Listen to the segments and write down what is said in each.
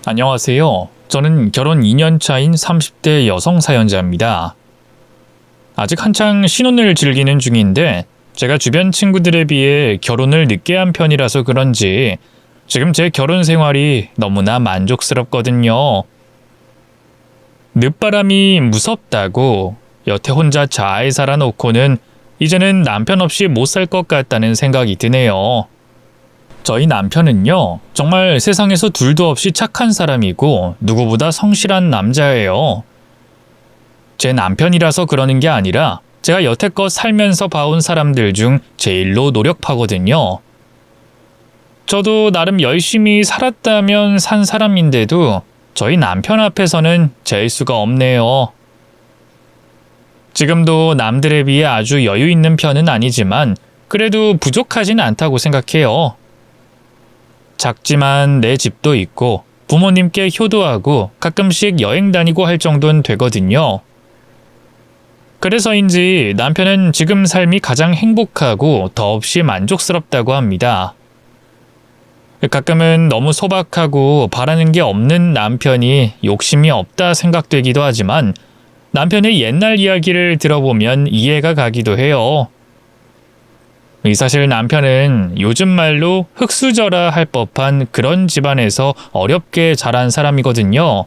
안녕하세요. 저는 결혼 2년 차인 30대 여성 사연자입니다. 아직 한창 신혼을 즐기는 중인데 제가 주변 친구들에 비해 결혼을 늦게 한 편이라서 그런지 지금 제 결혼 생활이 너무나 만족스럽거든요. 늦바람이 무섭다고 여태 혼자 잘 살아놓고는 이제는 남편 없이 못 살 것 같다는 생각이 드네요. 저희 남편은요, 정말 세상에서 둘도 없이 착한 사람이고 누구보다 성실한 남자예요. 제 남편이라서 그러는 게 아니라 제가 여태껏 살면서 봐온 사람들 중 제일로 노력파거든요. 저도 나름 열심히 살았다면 산 사람인데도 저희 남편 앞에서는 잴 수가 없네요. 지금도 남들에 비해 아주 여유 있는 편은 아니지만 그래도 부족하진 않다고 생각해요. 작지만 내 집도 있고 부모님께 효도하고 가끔씩 여행 다니고 할 정도는 되거든요. 그래서인지 남편은 지금 삶이 가장 행복하고 더없이 만족스럽다고 합니다. 가끔은 너무 소박하고 바라는 게 없는 남편이 욕심이 없다 생각되기도 하지만 남편의 옛날 이야기를 들어보면 이해가 가기도 해요. 이 사실 남편은 요즘 말로 흙수저라 할 법한 그런 집안에서 어렵게 자란 사람이거든요.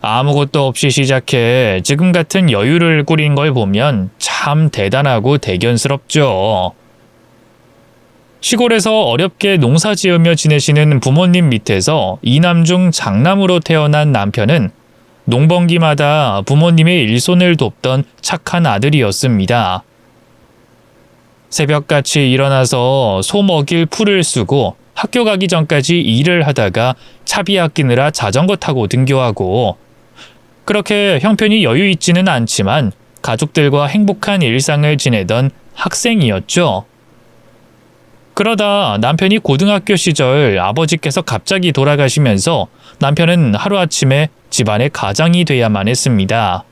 아무것도 없이 시작해 지금 같은 여유를 꾸린 걸 보면 참 대단하고 대견스럽죠. 시골에서 어렵게 농사 지으며 지내시는 부모님 밑에서 이남 중 장남으로 태어난 남편은 농번기마다 부모님의 일손을 돕던 착한 아들이었습니다. 새벽같이 일어나서 소 먹일 풀을 쓰고 학교 가기 전까지 일을 하다가 차비 아끼느라 자전거 타고 등교하고 그렇게 형편이 여유 있지는 않지만 가족들과 행복한 일상을 지내던 학생이었죠. 그러다 남편이 고등학교 시절 아버지께서 갑자기 돌아가시면서 남편은 하루아침에 집안의 가장이 돼야만 했습니다.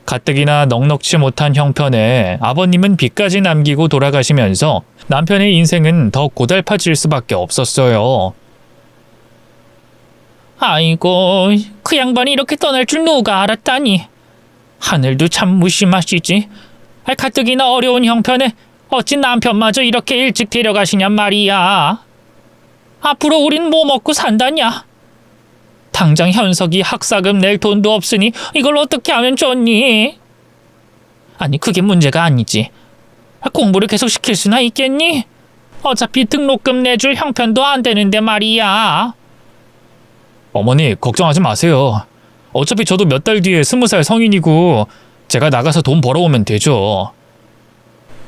가뜩이나 넉넉지 못한 형편에 아버님은 빚까지 남기고 돌아가시면서 남편의 인생은 더 고달파질 수밖에 없었어요. 아이고, 그 양반이 이렇게 떠날 줄 누가 알았다니. 하늘도 참 무심하시지. 가뜩이나 어려운 형편에 어찌 남편마저 이렇게 일찍 데려가시냔 말이야. 앞으로 우린 뭐 먹고 산다냐? 당장 현석이 학사금 낼 돈도 없으니 이걸 어떻게 하면 좋니? 아니 그게 문제가 아니지. 공부를 계속 시킬 수나 있겠니? 어차피 등록금 내줄 형편도 안 되는데 말이야. 어머니 걱정하지 마세요. 어차피 저도 몇 달 뒤에 20살 성인이고 제가 나가서 돈 벌어오면 되죠.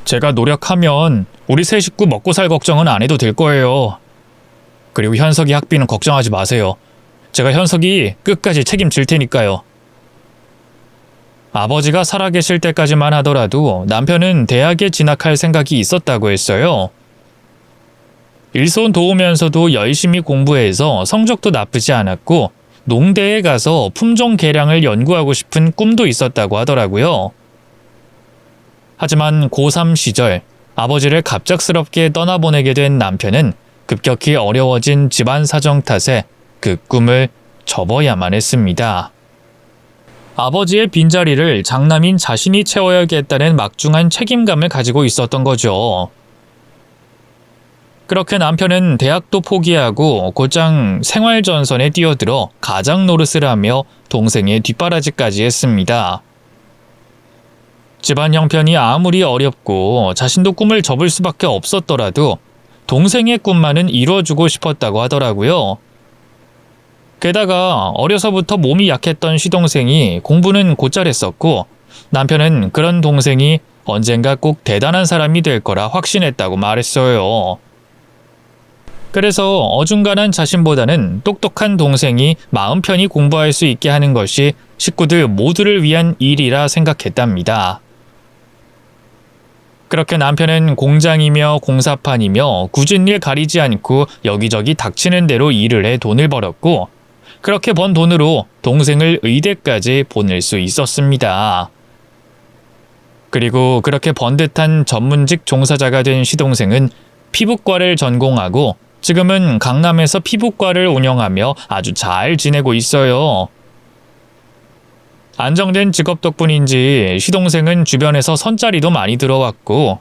제가 노력하면 우리 세 식구 먹고 살 걱정은 안 해도 될 거예요. 그리고 현석이 학비는 걱정하지 마세요. 제가 현석이 끝까지 책임질 테니까요. 아버지가 살아계실 때까지만 하더라도 남편은 대학에 진학할 생각이 있었다고 했어요. 일손 도우면서도 열심히 공부해서 성적도 나쁘지 않았고 농대에 가서 품종 개량을 연구하고 싶은 꿈도 있었다고 하더라고요. 하지만 고3 시절 아버지를 갑작스럽게 떠나보내게 된 남편은 급격히 어려워진 집안 사정 탓에 그 꿈을 접어야만 했습니다. 아버지의 빈자리를 장남인 자신이 채워야겠다는 막중한 책임감을 가지고 있었던 거죠. 그렇게 남편은 대학도 포기하고 곧장 생활전선에 뛰어들어 가장 노릇을 하며 동생의 뒷바라지까지 했습니다. 집안 형편이 아무리 어렵고 자신도 꿈을 접을 수밖에 없었더라도 동생의 꿈만은 이루어주고 싶었다고 하더라고요. 게다가 어려서부터 몸이 약했던 시동생이 공부는 곧잘 했었고 남편은 그런 동생이 언젠가 꼭 대단한 사람이 될 거라 확신했다고 말했어요. 그래서 어중간한 자신보다는 똑똑한 동생이 마음 편히 공부할 수 있게 하는 것이 식구들 모두를 위한 일이라 생각했답니다. 그렇게 남편은 공장이며 공사판이며 굳은 일 가리지 않고 여기저기 닥치는 대로 일을 해 돈을 벌었고 그렇게 번 돈으로 동생을 의대까지 보낼 수 있었습니다. 그리고 그렇게 번듯한 전문직 종사자가 된 시동생은 피부과를 전공하고 지금은 강남에서 피부과를 운영하며 아주 잘 지내고 있어요. 안정된 직업 덕분인지 시동생은 주변에서 선자리도 많이 들어왔고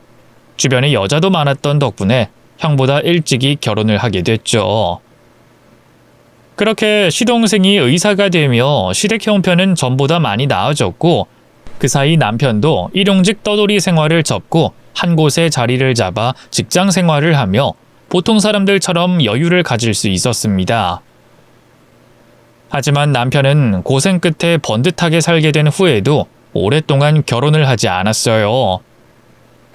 주변에 여자도 많았던 덕분에 형보다 일찍이 결혼을 하게 됐죠. 그렇게 시동생이 의사가 되며 시댁 형편은 전보다 많이 나아졌고 그 사이 남편도 일용직 떠돌이 생활을 접고 한 곳에 자리를 잡아 직장 생활을 하며 보통 사람들처럼 여유를 가질 수 있었습니다. 하지만 남편은 고생 끝에 번듯하게 살게 된 후에도 오랫동안 결혼을 하지 않았어요.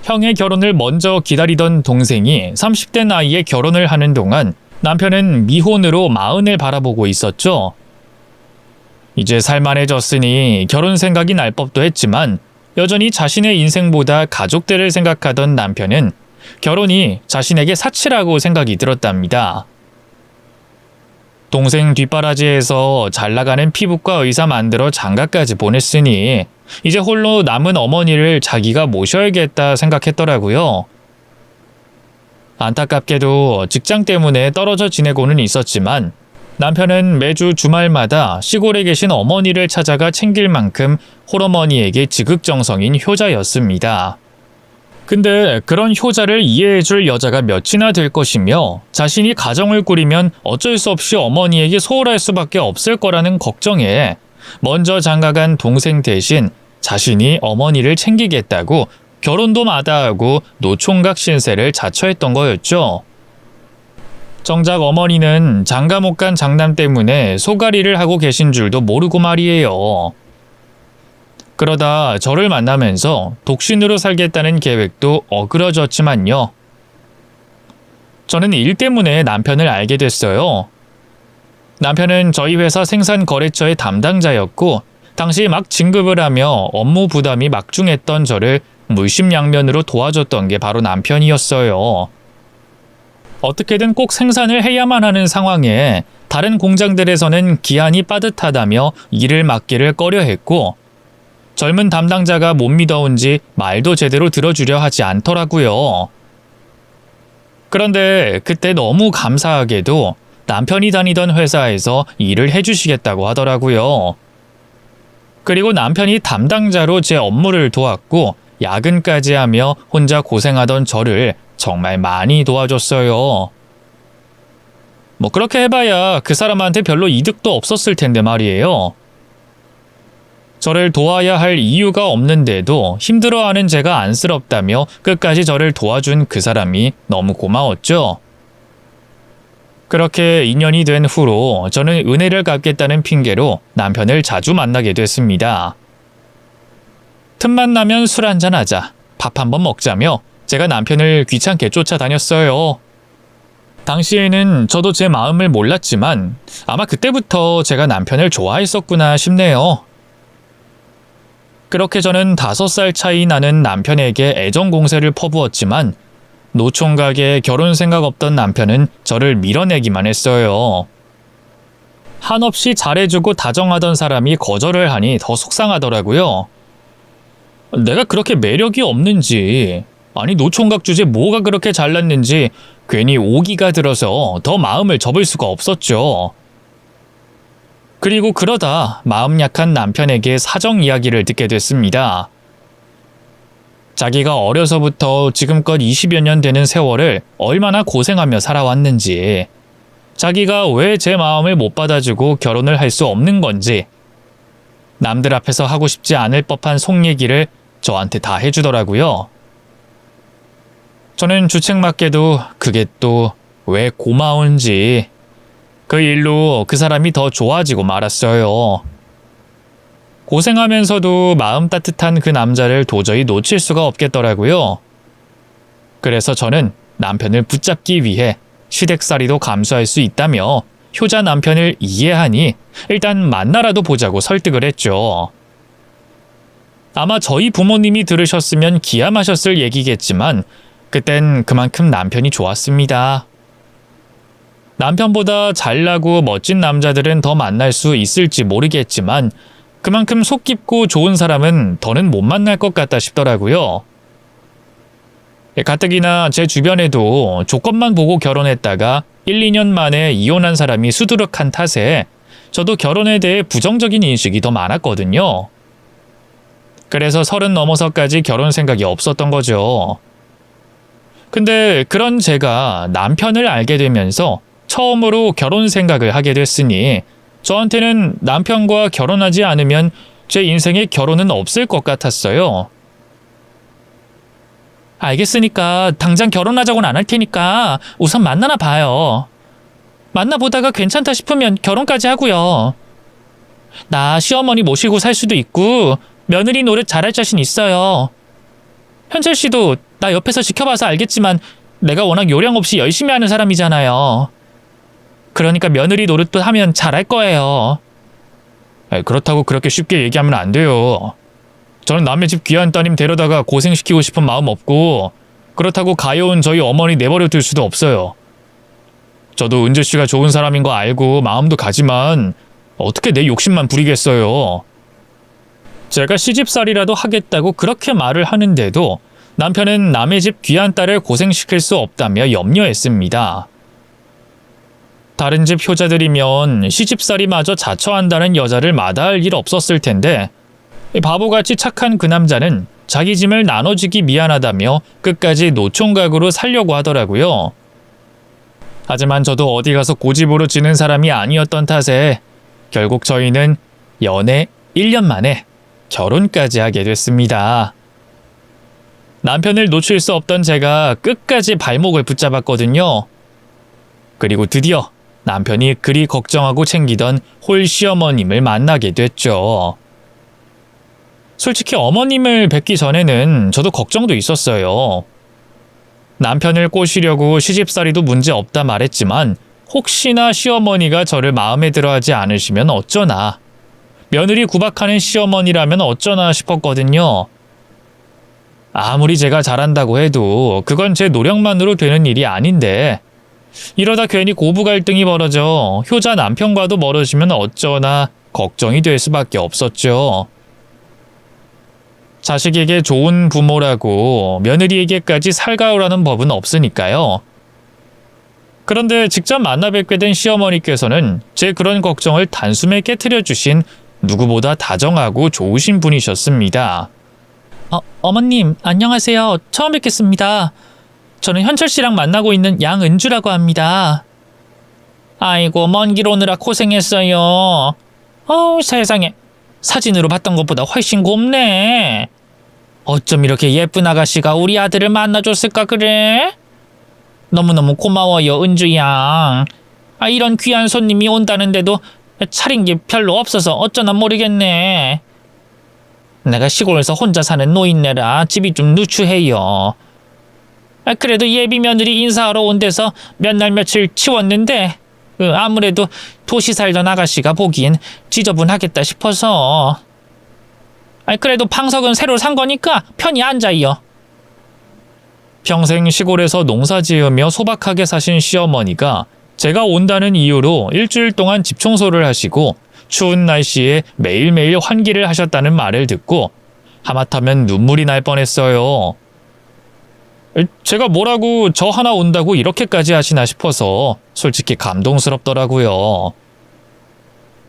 형의 결혼을 먼저 기다리던 동생이 30대 나이에 결혼을 하는 동안 남편은 미혼으로 마흔을 바라보고 있었죠. 이제 살만해졌으니 결혼 생각이 날 법도 했지만 여전히 자신의 인생보다 가족들을 생각하던 남편은 결혼이 자신에게 사치라고 생각이 들었답니다. 동생 뒷바라지에서 잘나가는 피부과 의사 만들어 장가까지 보냈으니 이제 홀로 남은 어머니를 자기가 모셔야겠다 생각했더라고요. 안타깝게도 직장 때문에 떨어져 지내고는 있었지만 남편은 매주 주말마다 시골에 계신 어머니를 찾아가 챙길 만큼 홀어머니에게 지극정성인 효자였습니다. 근데 그런 효자를 이해해줄 여자가 몇이나 될 것이며 자신이 가정을 꾸리면 어쩔 수 없이 어머니에게 소홀할 수밖에 없을 거라는 걱정에 먼저 장가간 동생 대신 자신이 어머니를 챙기겠다고 결혼도 마다하고 노총각 신세를 자처했던 거였죠. 정작 어머니는 장가 못 간 장남 때문에 소가리를 하고 계신 줄도 모르고 말이에요. 그러다 저를 만나면서 독신으로 살겠다는 계획도 어그러졌지만요. 저는 일 때문에 남편을 알게 됐어요. 남편은 저희 회사 생산 거래처의 담당자였고 당시 막 진급을 하며 업무 부담이 막중했던 저를 물심양면으로 도와줬던 게 바로 남편이었어요. 어떻게든 꼭 생산을 해야만 하는 상황에 다른 공장들에서는 기한이 빠듯하다며 일을 맡기를 꺼려했고 젊은 담당자가 못 믿어온지 말도 제대로 들어주려 하지 않더라고요. 그런데 그때 너무 감사하게도 남편이 다니던 회사에서 일을 해주시겠다고 하더라고요. 그리고 남편이 담당자로 제 업무를 도왔고 야근까지 하며 혼자 고생하던 저를 정말 많이 도와줬어요. 뭐 그렇게 해봐야 그 사람한테 별로 이득도 없었을 텐데 말이에요. 저를 도와야 할 이유가 없는데도 힘들어하는 제가 안쓰럽다며 끝까지 저를 도와준 그 사람이 너무 고마웠죠. 그렇게 인연이 된 후로 저는 은혜를 갚겠다는 핑계로 남편을 자주 만나게 됐습니다. 틈만 나면 술 한잔 하자, 밥 한번 먹자며 제가 남편을 귀찮게 쫓아다녔어요. 당시에는 저도 제 마음을 몰랐지만 아마 그때부터 제가 남편을 좋아했었구나 싶네요. 그렇게 저는 5살 차이 나는 남편에게 애정 공세를 퍼부었지만 노총각에 결혼 생각 없던 남편은 저를 밀어내기만 했어요. 한없이 잘해주고 다정하던 사람이 거절을 하니 더 속상하더라고요. 내가 그렇게 매력이 없는지, 아니 노총각 주제 뭐가 그렇게 잘났는지 괜히 오기가 들어서 더 마음을 접을 수가 없었죠. 그리고 그러다 마음 약한 남편에게 사정 이야기를 듣게 됐습니다. 자기가 어려서부터 지금껏 20여 년 되는 세월을 얼마나 고생하며 살아왔는지, 자기가 왜 제 마음을 못 받아주고 결혼을 할 수 없는 건지, 남들 앞에서 하고 싶지 않을 법한 속 얘기를 저한테 다 해주더라고요. 저는 주책맞게도 그게 또 왜 고마운지 그 일로 그 사람이 더 좋아지고 말았어요. 고생하면서도 마음 따뜻한 그 남자를 도저히 놓칠 수가 없겠더라고요. 그래서 저는 남편을 붙잡기 위해 시댁살이도 감수할 수 있다며 효자 남편을 이해하니 일단 만나라도 보자고 설득을 했죠. 아마 저희 부모님이 들으셨으면 기함하셨을 얘기겠지만 그땐 그만큼 남편이 좋았습니다. 남편보다 잘나고 멋진 남자들은 더 만날 수 있을지 모르겠지만 그만큼 속 깊고 좋은 사람은 더는 못 만날 것 같다 싶더라고요. 가뜩이나 제 주변에도 조건만 보고 결혼했다가 1, 2년 만에 이혼한 사람이 수두룩한 탓에 저도 결혼에 대해 부정적인 인식이 더 많았거든요. 그래서 30 넘어서까지 결혼 생각이 없었던 거죠. 근데 그런 제가 남편을 알게 되면서 처음으로 결혼 생각을 하게 됐으니 저한테는 남편과 결혼하지 않으면 제 인생에 결혼은 없을 것 같았어요. 알겠으니까 당장 결혼하자고는 안 할 테니까 우선 만나나 봐요. 만나보다가 괜찮다 싶으면 결혼까지 하고요. 나 시어머니 모시고 살 수도 있고 며느리 노릇 잘할 자신 있어요. 현철 씨도 나 옆에서 지켜봐서 알겠지만 내가 워낙 요령 없이 열심히 하는 사람이잖아요. 그러니까 며느리 노릇도 하면 잘할 거예요. 그렇다고 그렇게 쉽게 얘기하면 안 돼요. 저는 남의 집 귀한 따님 데려다가 고생시키고 싶은 마음 없고 그렇다고 가여운 저희 어머니 내버려 둘 수도 없어요. 저도 은재 씨가 좋은 사람인 거 알고 마음도 가지만 어떻게 내 욕심만 부리겠어요. 제가 시집살이라도 하겠다고 그렇게 말을 하는데도 남편은 남의 집 귀한 딸을 고생시킬 수 없다며 염려했습니다. 다른 집 효자들이면 시집살이마저 자처한다는 여자를 마다할 일 없었을 텐데 바보같이 착한 그 남자는 자기 짐을 나눠주기 미안하다며 끝까지 노총각으로 살려고 하더라고요. 하지만 저도 어디 가서 고집으로 지는 사람이 아니었던 탓에 결국 저희는 연애 1년 만에 결혼까지 하게 됐습니다. 남편을 놓칠 수 없던 제가 끝까지 발목을 붙잡았거든요. 그리고 드디어 남편이 그리 걱정하고 챙기던 홀 시어머님을 만나게 됐죠. 솔직히 어머님을 뵙기 전에는 저도 걱정도 있었어요. 남편을 꼬시려고 시집살이도 문제 없다 말했지만 혹시나 시어머니가 저를 마음에 들어하지 않으시면 어쩌나, 며느리 구박하는 시어머니라면 어쩌나 싶었거든요. 아무리 제가 잘한다고 해도 그건 제 노력만으로 되는 일이 아닌데 이러다 괜히 고부 갈등이 벌어져 효자 남편과도 멀어지면 어쩌나 걱정이 될 수밖에 없었죠. 자식에게 좋은 부모라고 며느리에게까지 살가우라는 법은 없으니까요. 그런데 직접 만나 뵙게 된 시어머니께서는 제 그런 걱정을 단숨에 깨트려 주신 누구보다 다정하고 좋으신 분이셨습니다. 어머님, 안녕하세요. 처음 뵙겠습니다. 저는 현철 씨랑 만나고 있는 양은주라고 합니다. 아이고, 먼 길 오느라 고생했어요. 세상에. 사진으로 봤던 것보다 훨씬 곱네. 어쩜 이렇게 예쁜 아가씨가 우리 아들을 만나줬을까 그래? 너무너무 고마워요, 은주 양. 이런 귀한 손님이 온다는데도 차린 게 별로 없어서 어쩌나 모르겠네. 내가 시골에서 혼자 사는 노인네라 집이 좀 누추해요. 그래도 예비 며느리 인사하러 온 데서 몇 날 며칠 치웠는데 아무래도 도시 살던 아가씨가 보기엔 지저분하겠다 싶어서. 그래도 방석은 새로 산 거니까 편히 앉아요. 평생 시골에서 농사 지으며 소박하게 사신 시어머니가 제가 온다는 이유로 일주일 동안 집 청소를 하시고 추운 날씨에 매일매일 환기를 하셨다는 말을 듣고 하마터면 눈물이 날 뻔했어요. 제가 뭐라고 저 하나 온다고 이렇게까지 하시나 싶어서 솔직히 감동스럽더라고요.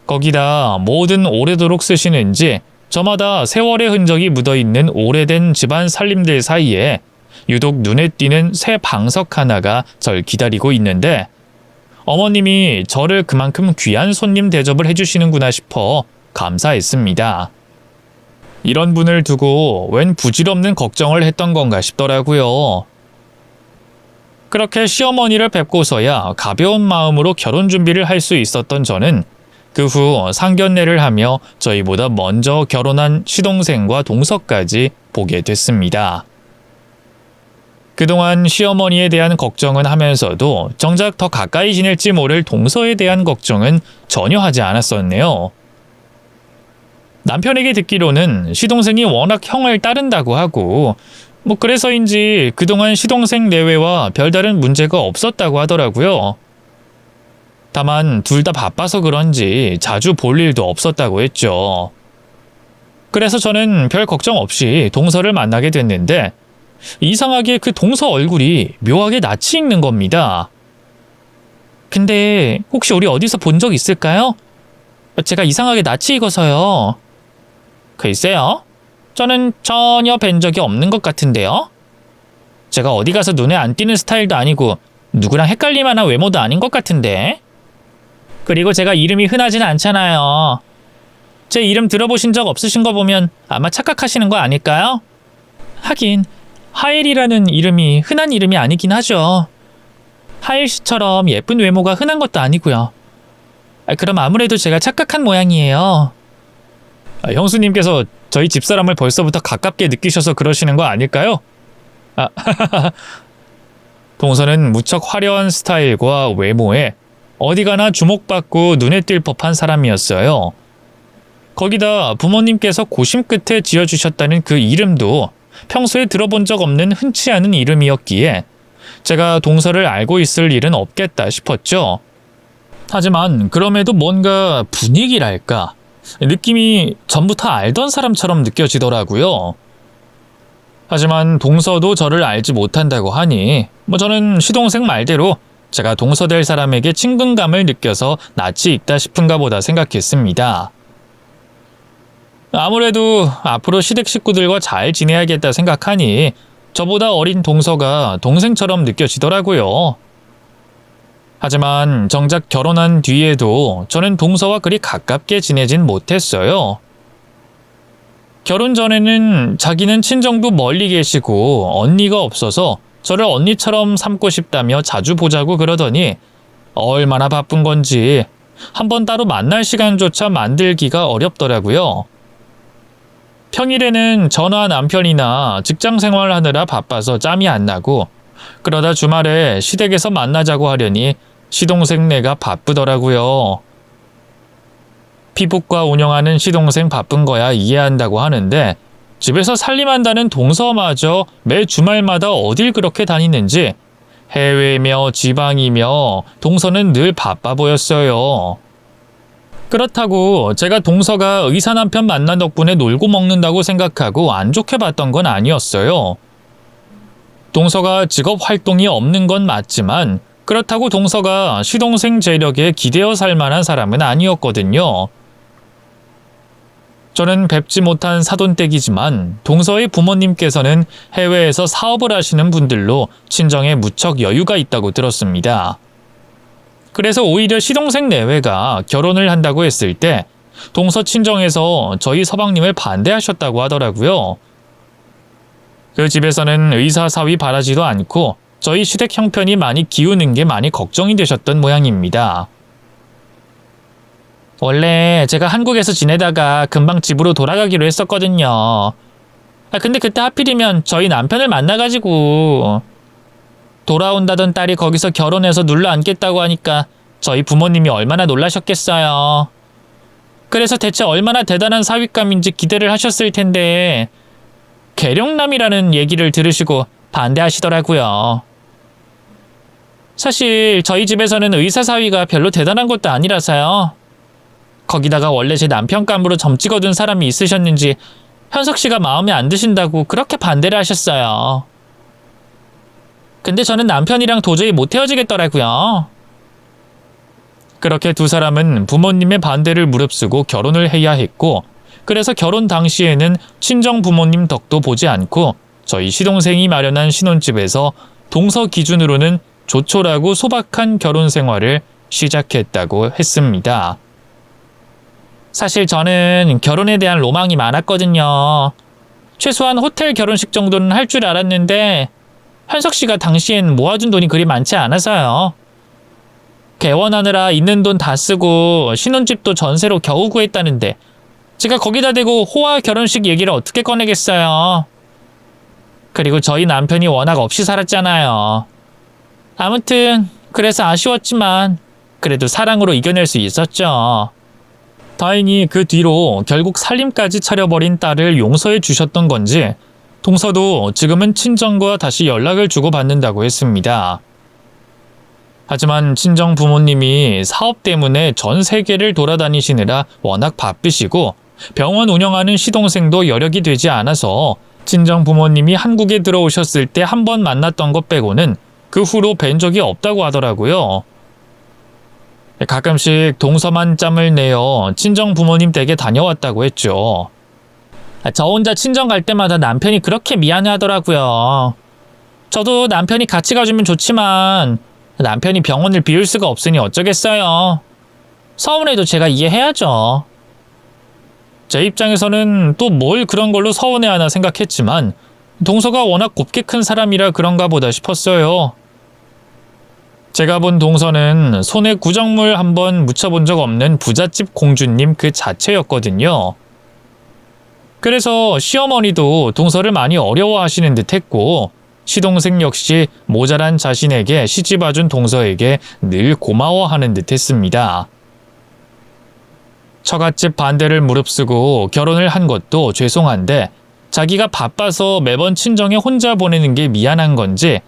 거기다 뭐든 오래도록 쓰시는지 저마다 세월의 흔적이 묻어있는 오래된 집안 살림들 사이에 유독 눈에 띄는 새 방석 하나가 절 기다리고 있는데 어머님이 저를 그만큼 귀한 손님 대접을 해주시는구나 싶어 감사했습니다. 이런 분을 두고 웬 부질없는 걱정을 했던 건가 싶더라고요. 그렇게 시어머니를 뵙고서야 가벼운 마음으로 결혼 준비를 할 수 있었던 저는 그 후 상견례를 하며 저희보다 먼저 결혼한 시동생과 동서까지 보게 됐습니다. 그동안 시어머니에 대한 걱정은 하면서도 정작 더 가까이 지낼지 모를 동서에 대한 걱정은 전혀 하지 않았었네요. 남편에게 듣기로는 시동생이 워낙 형을 따른다고 하고 그래서인지 그동안 시동생 내외와 별다른 문제가 없었다고 하더라고요. 다만 둘 다 바빠서 그런지 자주 볼 일도 없었다고 했죠. 그래서 저는 별 걱정 없이 동서를 만나게 됐는데 이상하게 그 동서 얼굴이 묘하게 낯이 익는 겁니다. 근데 혹시 우리 어디서 본 적 있을까요? 제가 이상하게 낯이 익어서요. 글쎄요. 저는 전혀 뵌 적이 없는 것 같은데요. 제가 어디 가서 눈에 안 띄는 스타일도 아니고 누구랑 헷갈릴 만한 외모도 아닌 것 같은데. 그리고 제가 이름이 흔하진 않잖아요. 제 이름 들어보신 적 없으신 거 보면 아마 착각하시는 거 아닐까요? 하긴 하엘이라는 이름이 흔한 이름이 아니긴 하죠. 하엘 씨처럼 예쁜 외모가 흔한 것도 아니고요. 그럼 아무래도 제가 착각한 모양이에요. 형수님께서 저희 집사람을 벌써부터 가깝게 느끼셔서 그러시는 거 아닐까요? 동서는 무척 화려한 스타일과 외모에 어디 가나 주목받고 눈에 띌 법한 사람이었어요. 거기다 부모님께서 고심 끝에 지어주셨다는 그 이름도 평소에 들어본 적 없는 흔치 않은 이름이었기에 제가 동서를 알고 있을 일은 없겠다 싶었죠. 하지만 그럼에도 뭔가 분위기랄까 느낌이 전부터 알던 사람처럼 느껴지더라고요. 하지만 동서도 저를 알지 못한다고 하니 저는 시동생 말대로 제가 동서 될 사람에게 친근감을 느껴서 낯이 익다 싶은가 보다 생각했습니다. 아무래도 앞으로 시댁 식구들과 잘 지내야겠다 생각하니 저보다 어린 동서가 동생처럼 느껴지더라고요. 하지만 정작 결혼한 뒤에도 저는 동서와 그리 가깝게 지내진 못했어요. 결혼 전에는 자기는 친정도 멀리 계시고 언니가 없어서 저를 언니처럼 삼고 싶다며 자주 보자고 그러더니 얼마나 바쁜 건지 한번 따로 만날 시간조차 만들기가 어렵더라고요. 평일에는 전화 남편이나 직장 생활하느라 바빠서 짬이 안 나고 그러다 주말에 시댁에서 만나자고 하려니 시동생 내가 바쁘더라고요. 피부과 운영하는 시동생 바쁜 거야 이해한다고 하는데 집에서 살림한다는 동서마저 매 주말마다 어딜 그렇게 다니는지 해외며 지방이며 동서는 늘 바빠 보였어요. 그렇다고 제가 동서가 의사 남편 만난 덕분에 놀고 먹는다고 생각하고 안 좋게 봤던 건 아니었어요. 동서가 직업 활동이 없는 건 맞지만 그렇다고 동서가 시동생 재력에 기대어 살 만한 사람은 아니었거든요. 저는 뵙지 못한 사돈댁이지만 동서의 부모님께서는 해외에서 사업을 하시는 분들로 친정에 무척 여유가 있다고 들었습니다. 그래서 오히려 시동생 내외가 결혼을 한다고 했을 때 동서 친정에서 저희 서방님을 반대하셨다고 하더라고요. 그 집에서는 의사 사위 바라지도 않고 저희 시댁 형편이 많이 기우는 게 많이 걱정이 되셨던 모양입니다. 원래 제가 한국에서 지내다가 금방 집으로 돌아가기로 했었거든요. 근데 그때 하필이면 저희 남편을 만나가지고 돌아온다던 딸이 거기서 결혼해서 눌러 앉겠다고 하니까 저희 부모님이 얼마나 놀라셨겠어요. 그래서 대체 얼마나 대단한 사윗감인지 기대를 하셨을 텐데 계룡남이라는 얘기를 들으시고 반대하시더라고요. 사실 저희 집에서는 의사 사위가 별로 대단한 것도 아니라서요. 거기다가 원래 제 남편감으로 점 찍어둔 사람이 있으셨는지 현석 씨가 마음에 안 드신다고 그렇게 반대를 하셨어요. 근데 저는 남편이랑 도저히 못 헤어지겠더라고요. 그렇게 두 사람은 부모님의 반대를 무릅쓰고 결혼을 해야 했고 그래서 결혼 당시에는 친정 부모님 덕도 보지 않고 저희 시동생이 마련한 신혼집에서 동서 기준으로는 조촐하고 소박한 결혼 생활을 시작했다고 했습니다. 사실 저는 결혼에 대한 로망이 많았거든요. 최소한 호텔 결혼식 정도는 할 줄 알았는데 현석 씨가 당시엔 모아둔 돈이 그리 많지 않아서요. 개원하느라 있는 돈 다 쓰고 신혼집도 전세로 겨우 구했다는데 제가 거기다 대고 호화 결혼식 얘기를 어떻게 꺼내겠어요. 그리고 저희 남편이 워낙 없이 살았잖아요. 아무튼 그래서 아쉬웠지만 그래도 사랑으로 이겨낼 수 있었죠. 다행히 그 뒤로 결국 살림까지 차려버린 딸을 용서해 주셨던 건지 동서도 지금은 친정과 다시 연락을 주고받는다고 했습니다. 하지만 친정 부모님이 사업 때문에 전 세계를 돌아다니시느라 워낙 바쁘시고 병원 운영하는 시동생도 여력이 되지 않아서 친정 부모님이 한국에 들어오셨을 때 한 번 만났던 것 빼고는 그 후로 뵌 적이 없다고 하더라고요. 가끔씩 동서만 짬을 내어 친정 부모님 댁에 다녀왔다고 했죠. 저 혼자 친정 갈 때마다 남편이 그렇게 미안해 하더라고요. 저도 남편이 같이 가주면 좋지만 남편이 병원을 비울 수가 없으니 어쩌겠어요. 서운해도 제가 이해해야죠. 제 입장에서는 또 뭘 그런 걸로 서운해하나 생각했지만 동서가 워낙 곱게 큰 사람이라 그런가 보다 싶었어요. 제가 본 동서는 손에 구정물 한번 묻혀본 적 없는 부잣집 공주님 그 자체였거든요. 그래서 시어머니도 동서를 많이 어려워하시는 듯 했고 시동생 역시 모자란 자신에게 시집와준 동서에게 늘 고마워하는 듯 했습니다. 처갓집 반대를 무릅쓰고 결혼을 한 것도 죄송한데 자기가 바빠서 매번 친정에 혼자 보내는 게 미안한 건지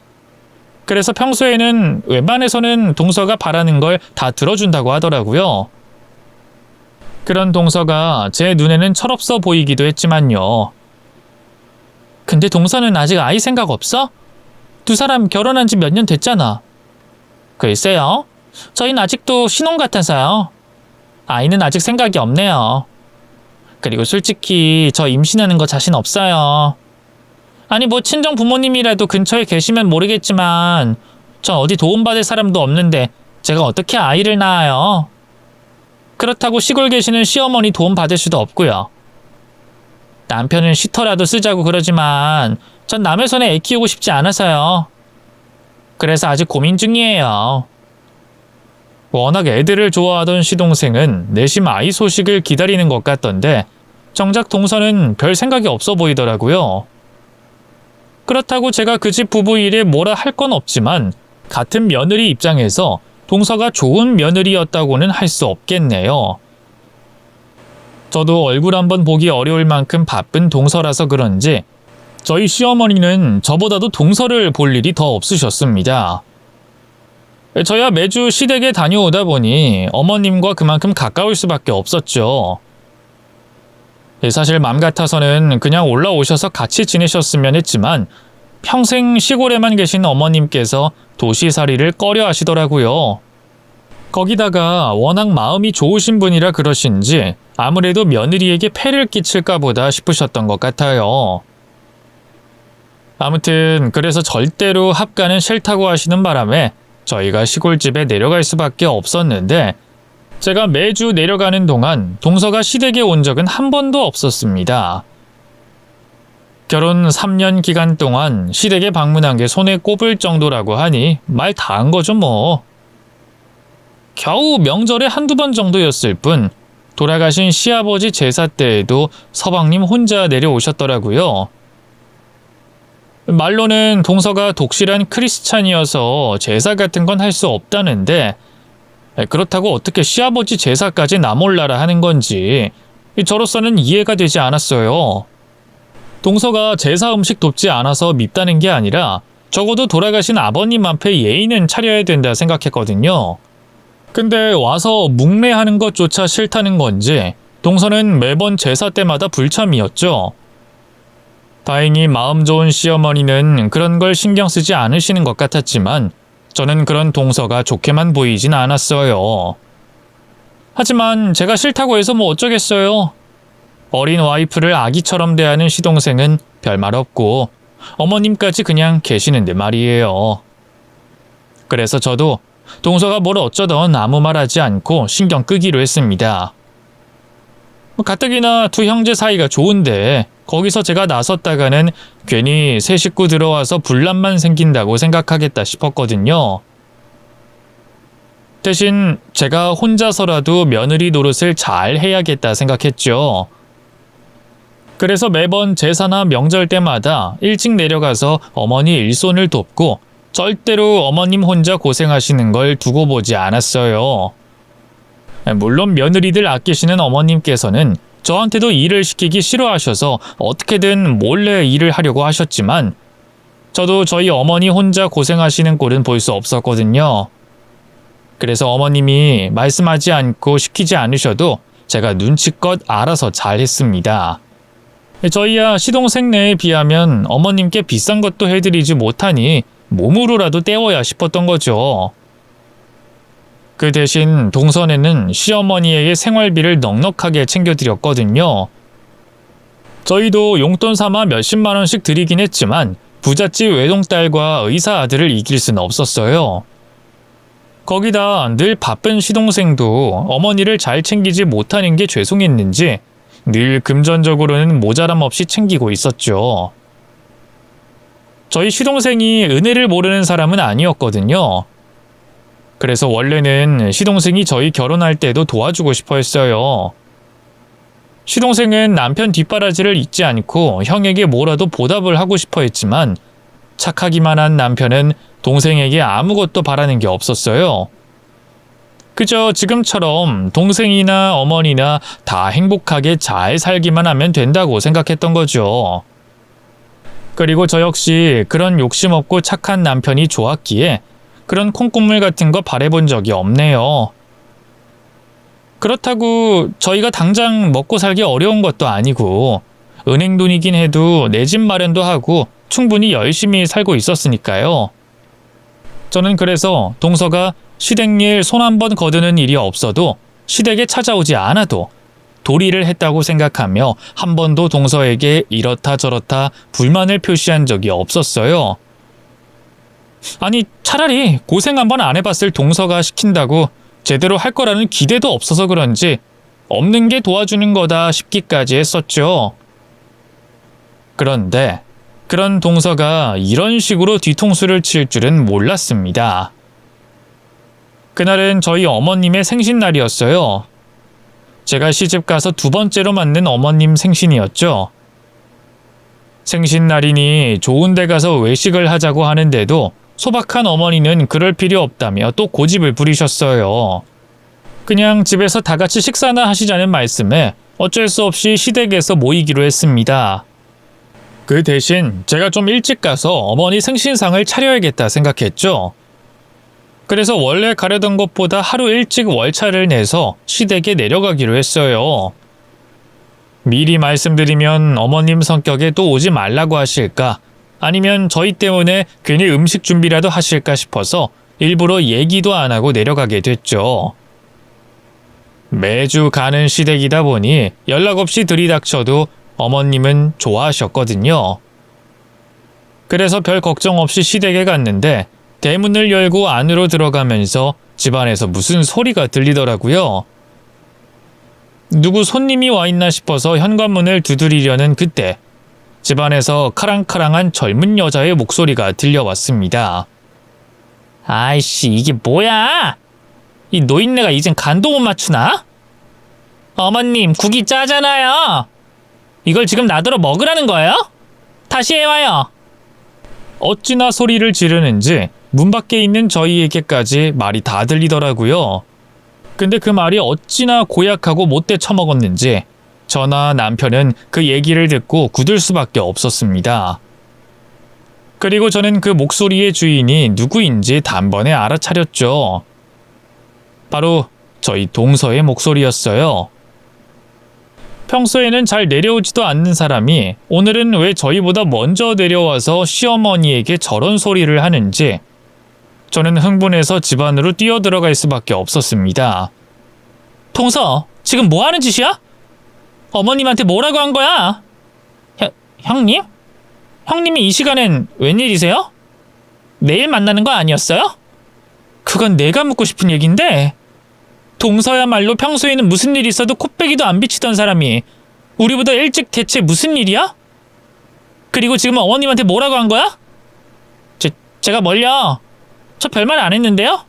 그래서 평소에는 웬만해서는 동서가 바라는 걸 다 들어준다고 하더라고요. 그런 동서가 제 눈에는 철없어 보이기도 했지만요. 근데 동서는 아직 아이 생각 없어? 두 사람 결혼한 지 몇 년 됐잖아. 글쎄요. 저희는 아직도 신혼 같아서요. 아이는 아직 생각이 없네요. 그리고 솔직히 저 임신하는 거 자신 없어요. 아니 뭐 친정 부모님이라도 근처에 계시면 모르겠지만 전 어디 도움받을 사람도 없는데 제가 어떻게 아이를 낳아요? 그렇다고 시골 계시는 시어머니 도움 받을 수도 없고요. 남편은 슈터라도 쓰자고 그러지만 전 남의 손에 애 키우고 싶지 않아서요. 그래서 아직 고민 중이에요. 워낙 애들을 좋아하던 시동생은 내심 아이 소식을 기다리는 것 같던데 정작 동서는 별 생각이 없어 보이더라고요. 그렇다고 제가 그 집 부부 일에 뭐라 할 건 없지만 같은 며느리 입장에서 동서가 좋은 며느리였다고는 할 수 없겠네요. 저도 얼굴 한번 보기 어려울 만큼 바쁜 동서라서 그런지 저희 시어머니는 저보다도 동서를 볼 일이 더 없으셨습니다. 저야 매주 시댁에 다녀오다 보니 어머님과 그만큼 가까울 수밖에 없었죠. 사실 맘 같아서는 그냥 올라오셔서 같이 지내셨으면 했지만 평생 시골에만 계신 어머님께서 도시살이를 꺼려 하시더라고요. 거기다가 워낙 마음이 좋으신 분이라 그러신지 아무래도 며느리에게 폐를 끼칠까 보다 싶으셨던 것 같아요. 아무튼 그래서 절대로 합가는 싫다고 하시는 바람에 저희가 시골집에 내려갈 수밖에 없었는데 제가 매주 내려가는 동안 동서가 시댁에 온 적은 한 번도 없었습니다. 결혼 3년 기간 동안 시댁에 방문한 게 손에 꼽을 정도라고 하니 말 다 한 거죠 뭐. 겨우 명절에 한두 번 정도였을 뿐 돌아가신 시아버지 제사 때에도 서방님 혼자 내려오셨더라고요. 말로는 동서가 독실한 크리스찬이어서 제사 같은 건 할 수 없다는데 그렇다고 어떻게 시아버지 제사까지 나 몰라라 하는 건지 저로서는 이해가 되지 않았어요. 동서가 제사 음식 돕지 않아서 밉다는 게 아니라 적어도 돌아가신 아버님 앞에 예의는 차려야 된다 생각했거든요. 근데 와서 묵례하는 것조차 싫다는 건지 동서는 매번 제사 때마다 불참이었죠. 다행히 마음 좋은 시어머니는 그런 걸 신경 쓰지 않으시는 것 같았지만 저는 그런 동서가 좋게만 보이진 않았어요. 하지만 제가 싫다고 해서 뭐 어쩌겠어요. 어린 와이프를 아기처럼 대하는 시동생은 별말 없고 어머님까지 그냥 계시는데 말이에요. 그래서 저도 동서가 뭘 어쩌던 아무 말하지 않고 신경 끄기로 했습니다. 가뜩이나 두 형제 사이가 좋은데 거기서 제가 나섰다가는 괜히 새 식구 들어와서 분란만 생긴다고 생각하겠다 싶었거든요. 대신 제가 혼자서라도 며느리 노릇을 잘 해야겠다 생각했죠. 그래서 매번 제사나 명절 때마다 일찍 내려가서 어머니 일손을 돕고 절대로 어머님 혼자 고생하시는 걸 두고 보지 않았어요. 물론 며느리들 아끼시는 어머님께서는 저한테도 일을 시키기 싫어하셔서 어떻게든 몰래 일을 하려고 하셨지만 저도 저희 어머니 혼자 고생하시는 꼴은 볼 수 없었거든요. 그래서 어머님이 말씀하지 않고 시키지 않으셔도 제가 눈치껏 알아서 잘 했습니다. 저희야 시동생네에 비하면 어머님께 비싼 것도 해드리지 못하니 몸으로라도 때워야 싶었던 거죠. 그 대신 동선에는 시어머니에게 생활비를 넉넉하게 챙겨드렸거든요. 저희도 용돈 삼아 몇십만 원씩 드리긴 했지만 부잣집 외동딸과 의사 아들을 이길 수는 없었어요. 거기다 늘 바쁜 시동생도 어머니를 잘 챙기지 못하는 게 죄송했는지 늘 금전적으로는 모자람 없이 챙기고 있었죠. 저희 시동생이 은혜를 모르는 사람은 아니었거든요. 그래서 원래는 시동생이 저희 결혼할 때도 도와주고 싶어 했어요. 시동생은 남편 뒷바라지를 잊지 않고 형에게 뭐라도 보답을 하고 싶어 했지만 착하기만 한 남편은 동생에게 아무것도 바라는 게 없었어요. 그저 지금처럼 동생이나 어머니나 다 행복하게 잘 살기만 하면 된다고 생각했던 거죠. 그리고 저 역시 그런 욕심 없고 착한 남편이 좋았기에 그런 콩국물 같은 거 바라본 적이 없네요. 그렇다고 저희가 당장 먹고 살기 어려운 것도 아니고 은행 돈이긴 해도 내 집 마련도 하고 충분히 열심히 살고 있었으니까요. 저는 그래서 동서가 시댁일 손 한 번 거드는 일이 없어도 시댁에 찾아오지 않아도 도리를 했다고 생각하며 한 번도 동서에게 이렇다 저렇다 불만을 표시한 적이 없었어요. 아니 차라리 고생 한번 안 해봤을 동서가 시킨다고 제대로 할 거라는 기대도 없어서 그런지 없는 게 도와주는 거다 싶기까지 했었죠. 그런데 그런 동서가 이런 식으로 뒤통수를 칠 줄은 몰랐습니다. 그날은 저희 어머님의 생신날이었어요. 제가 시집가서 두 번째로 맞는 어머님 생신이었죠. 생신날이니 좋은 데 가서 외식을 하자고 하는데도 소박한 어머니는 그럴 필요 없다며 또 고집을 부리셨어요. 그냥 집에서 다 같이 식사나 하시자는 말씀에 어쩔 수 없이 시댁에서 모이기로 했습니다. 그 대신 제가 좀 일찍 가서 어머니 생신상을 차려야겠다 생각했죠. 그래서 원래 가려던 것보다 하루 일찍 월차를 내서 시댁에 내려가기로 했어요. 미리 말씀드리면 어머님 성격에 또 오지 말라고 하실까, 아니면 저희 때문에 괜히 음식 준비라도 하실까 싶어서 일부러 얘기도 안 하고 내려가게 됐죠. 매주 가는 시댁이다 보니 연락 없이 들이닥쳐도 어머님은 좋아하셨거든요. 그래서 별 걱정 없이 시댁에 갔는데 대문을 열고 안으로 들어가면서 집안에서 무슨 소리가 들리더라고요. 누구 손님이 와 있나 싶어서 현관문을 두드리려는 그때 집안에서 카랑카랑한 젊은 여자의 목소리가 들려왔습니다. 아이씨 이게 뭐야? 이 노인네가 이젠 간도 못 맞추나? 어머님 국이 짜잖아요. 이걸 지금 놔두러 먹으라는 거예요? 다시 해와요. 어찌나 소리를 지르는지 문 밖에 있는 저희에게까지 말이 다 들리더라고요. 근데 그 말이 어찌나 고약하고 못돼 처먹었는지 저나 남편은 그 얘기를 듣고 굳을 수밖에 없었습니다. 그리고 저는 그 목소리의 주인이 누구인지 단번에 알아차렸죠. 바로 저희 동서의 목소리였어요. 평소에는 잘 내려오지도 않는 사람이 오늘은 왜 저희보다 먼저 내려와서 시어머니에게 저런 소리를 하는지 저는 흥분해서 집 안으로 뛰어들어갈 수밖에 없었습니다. 동서, 지금 뭐 하는 짓이야? 어머님한테 뭐라고 한 거야? 형님? 형님이 이 시간엔 웬일이세요? 내일 만나는 거 아니었어요? 그건 내가 묻고 싶은 얘긴데 동서야말로 평소에는 무슨 일이 있어도 콧배기도 안 비치던 사람이 우리보다 일찍 대체 무슨 일이야? 그리고 지금 어머님한테 뭐라고 한 거야? 제가 뭘요? 저 별말 안 했는데요?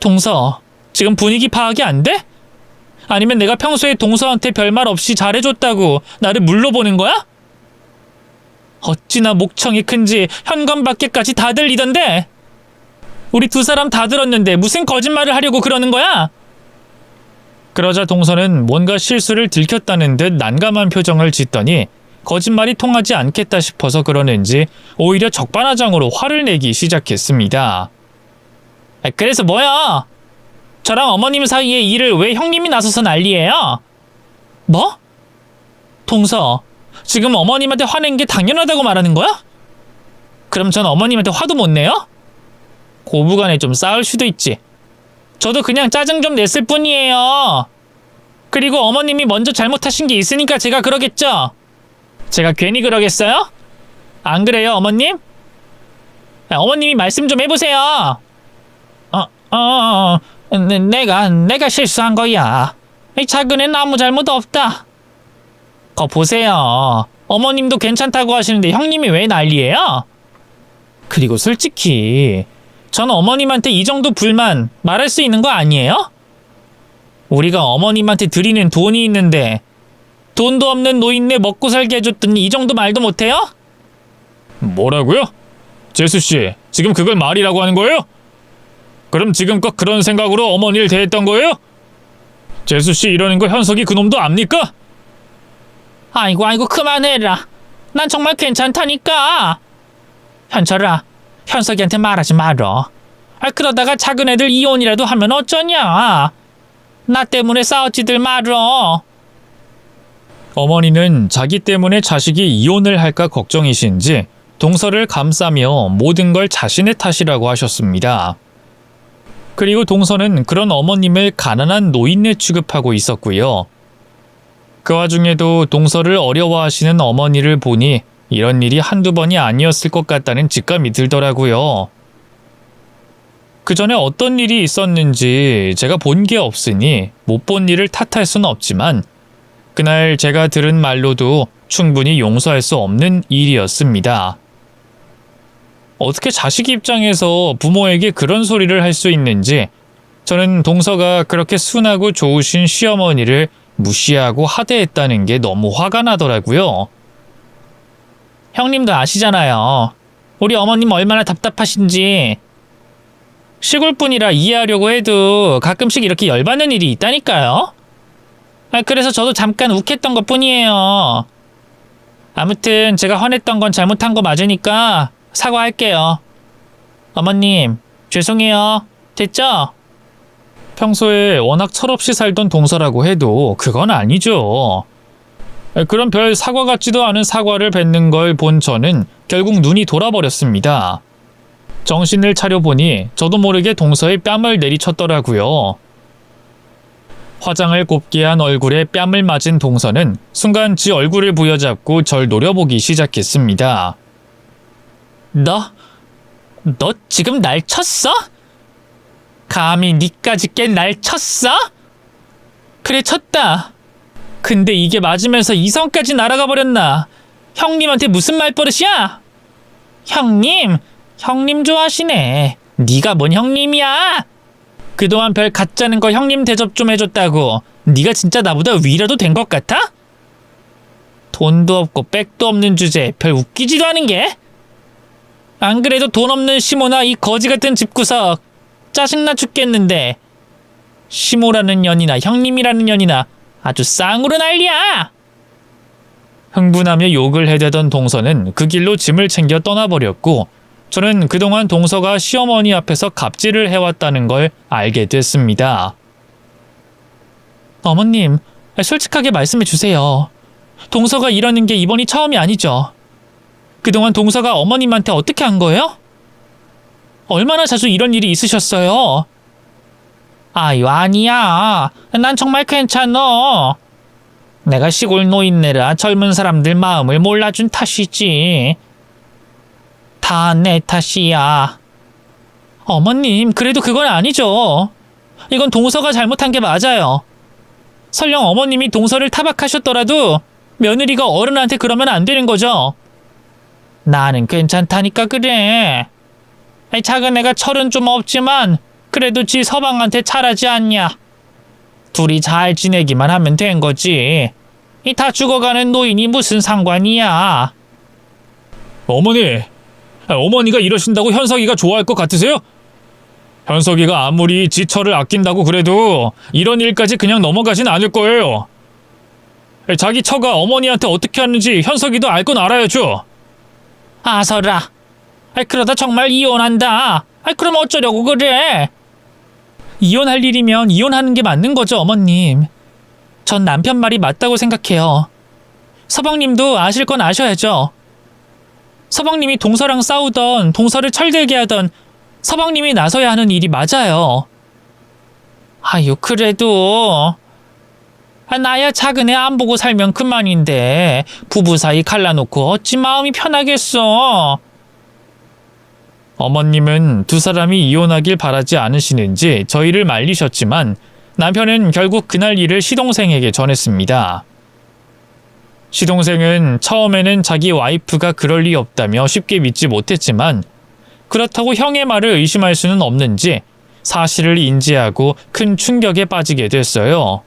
동서, 지금 분위기 파악이 안 돼? 아니면 내가 평소에 동서한테 별말 없이 잘해줬다고 나를 물러보는 거야? 어찌나 목청이 큰지 현관 밖에까지 다 들리던데 우리 두 사람 다 들었는데 무슨 거짓말을 하려고 그러는 거야? 그러자 동서는 뭔가 실수를 들켰다는 듯 난감한 표정을 짓더니 거짓말이 통하지 않겠다 싶어서 그러는지 오히려 적반하장으로 화를 내기 시작했습니다. 그래서 뭐야? 저랑 어머님 사이의 일을 왜 형님이 나서서 난리예요? 뭐? 동서, 지금 어머님한테 화낸 게 당연하다고 말하는 거야? 그럼 전 어머님한테 화도 못 내요? 고부간에 좀 싸울 수도 있지. 저도 그냥 짜증 좀 냈을 뿐이에요. 그리고 어머님이 먼저 잘못하신 게 있으니까 제가 그러겠죠? 제가 괜히 그러겠어요? 안 그래요, 어머님? 어머님이 말씀 좀 해보세요. 내가 실수한 거야. 이 작은 애는 아무 잘못 없다. 거 보세요. 어머님도 괜찮다고 하시는데 형님이 왜 난리예요? 그리고 솔직히 전 어머님한테 이 정도 불만 말할 수 있는 거 아니에요? 우리가 어머님한테 드리는 돈이 있는데 돈도 없는 노인네 먹고 살게 해줬더니 이 정도 말도 못해요? 뭐라고요? 재수씨, 지금 그걸 말이라고 하는 거예요? 그럼 지금껏 그런 생각으로 어머니를 대했던 거예요? 재수씨 이러는 거 현석이 그놈도 압니까? 아이고 그만해라. 난 정말 괜찮다니까. 현철아, 현석이한테 말하지 말어. 그러다가 작은 애들 이혼이라도 하면 어쩌냐. 나 때문에 싸웠지들 말어. 어머니는 자기 때문에 자식이 이혼을 할까 걱정이신지 동서를 감싸며 모든 걸 자신의 탓이라고 하셨습니다. 그리고 동서는 그런 어머님을 가난한 노인네 취급하고 있었고요. 그 와중에도 동서를 어려워하시는 어머니를 보니 이런 일이 한두 번이 아니었을 것 같다는 직감이 들더라고요. 그 전에 어떤 일이 있었는지 제가 본 게 없으니 못 본 일을 탓할 수는 없지만 그날 제가 들은 말로도 충분히 용서할 수 없는 일이었습니다. 어떻게 자식 입장에서 부모에게 그런 소리를 할 수 있는지 저는 동서가 그렇게 순하고 좋으신 시어머니를 무시하고 하대했다는 게 너무 화가 나더라고요. 형님도 아시잖아요. 우리 어머님 얼마나 답답하신지. 시골분이라 이해하려고 해도 가끔씩 이렇게 열받는 일이 있다니까요. 그래서 저도 잠깐 욱했던 것뿐이에요. 아무튼 제가 화냈던 건 잘못한 거 맞으니까 사과할게요. 어머님, 죄송해요. 됐죠? 평소에 워낙 철없이 살던 동서라고 해도 그건 아니죠. 그런 별 사과 같지도 않은 사과를 뱉는 걸 본 저는 결국 눈이 돌아버렸습니다. 정신을 차려보니 저도 모르게 동서의 뺨을 내리쳤더라고요. 화장을 곱게 한 얼굴에 뺨을 맞은 동서는 순간 지 얼굴을 부여잡고 절 노려보기 시작했습니다. 너 지금 날 쳤어? 감히 니까지 깬 날 쳤어? 그래 쳤다. 근데 이게 맞으면서 이성까지 날아가 버렸나? 형님한테 무슨 말버릇이야? 형님 좋아하시네. 네가 뭔 형님이야? 그동안 별 가짜는 거 형님 대접 좀 해줬다고 네가 진짜 나보다 위라도 된 것 같아? 돈도 없고 백도 없는 주제에 별 웃기지도 않은 게? 안 그래도 돈 없는 시모나 이 거지 같은 집구석 짜증나 죽겠는데 시모라는 년이나 형님이라는 년이나 아주 쌍으로 난리야. 흥분하며 욕을 해대던 동서는 그 길로 짐을 챙겨 떠나버렸고 저는 그동안 동서가 시어머니 앞에서 갑질을 해왔다는 걸 알게 됐습니다. 어머님, 솔직하게 말씀해 주세요. 동서가 이러는 게 이번이 처음이 아니죠. 그동안 동서가 어머님한테 어떻게 한 거예요? 얼마나 자주 이런 일이 있으셨어요? 아유, 아니야. 난 정말 괜찮어. 내가 시골 노인네라 젊은 사람들 마음을 몰라준 탓이지. 다 내 탓이야. 어머님, 그래도 그건 아니죠. 이건 동서가 잘못한 게 맞아요. 설령 어머님이 동서를 타박하셨더라도 며느리가 어른한테 그러면 안 되는 거죠. 나는 괜찮다니까 그래. 작은 애가 철은 좀 없지만 그래도 지 서방한테 잘하지 않냐. 둘이 잘 지내기만 하면 된 거지. 이 다 죽어가는 노인이 무슨 상관이야. 어머니가 이러신다고 현석이가 좋아할 것 같으세요? 현석이가 아무리 지 철을 아낀다고 그래도 이런 일까지 그냥 넘어가진 않을 거예요. 자기 처가 어머니한테 어떻게 하는지 현석이도 알 건 알아야죠. 아서라. 그러다 정말 이혼한다. 그럼 어쩌려고 그래? 이혼할 일이면 이혼하는 게 맞는 거죠, 어머님. 전 남편 말이 맞다고 생각해요. 서방님도 아실 건 아셔야죠. 서방님이 동서랑 싸우던 동서를 철들게 하던 서방님이 나서야 하는 일이 맞아요. 아유, 그래도 나야 작은 애 안 보고 살면 그만인데 부부 사이 갈라놓고 어찌 마음이 편하겠어. 어머님은 두 사람이 이혼하길 바라지 않으시는지 저희를 말리셨지만 남편은 결국 그날 일을 시동생에게 전했습니다. 시동생은 처음에는 자기 와이프가 그럴 리 없다며 쉽게 믿지 못했지만 그렇다고 형의 말을 의심할 수는 없는지 사실을 인지하고 큰 충격에 빠지게 됐어요.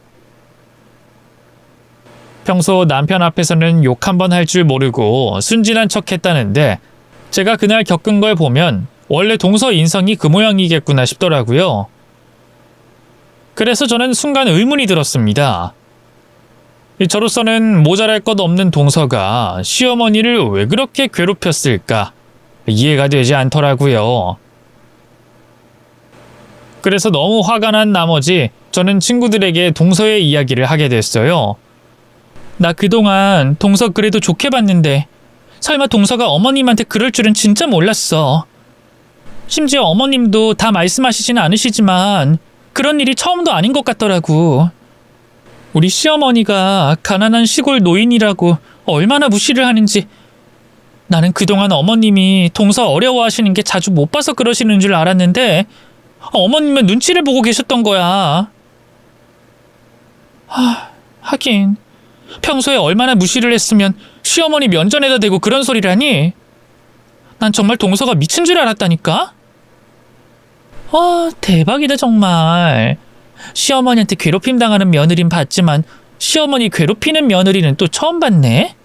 평소 남편 앞에서는 욕 한 번 할 줄 모르고 순진한 척 했다는데 제가 그날 겪은 걸 보면 원래 동서 인성이 그 모양이겠구나 싶더라고요. 그래서 저는 순간 의문이 들었습니다. 저로서는 모자랄 것 없는 동서가 시어머니를 왜 그렇게 괴롭혔을까 이해가 되지 않더라고요. 그래서 너무 화가 난 나머지 저는 친구들에게 동서의 이야기를 하게 됐어요. 나 그동안 동서 그래도 좋게 봤는데 설마 동서가 어머님한테 그럴 줄은 진짜 몰랐어. 심지어 어머님도 다 말씀하시진 않으시지만 그런 일이 처음도 아닌 것 같더라고. 우리 시어머니가 가난한 시골 노인이라고 얼마나 무시를 하는지 나는 그동안 어머님이 동서 어려워하시는 게 자주 못 봐서 그러시는 줄 알았는데 어머님은 눈치를 보고 계셨던 거야. 하긴 평소에 얼마나 무시를 했으면 시어머니 면전에다 대고 그런 소리라니. 난 정말 동서가 미친 줄 알았다니까. 대박이다 정말. 시어머니한테 괴롭힘 당하는 며느린 봤지만 시어머니 괴롭히는 며느리는 또 처음 봤네.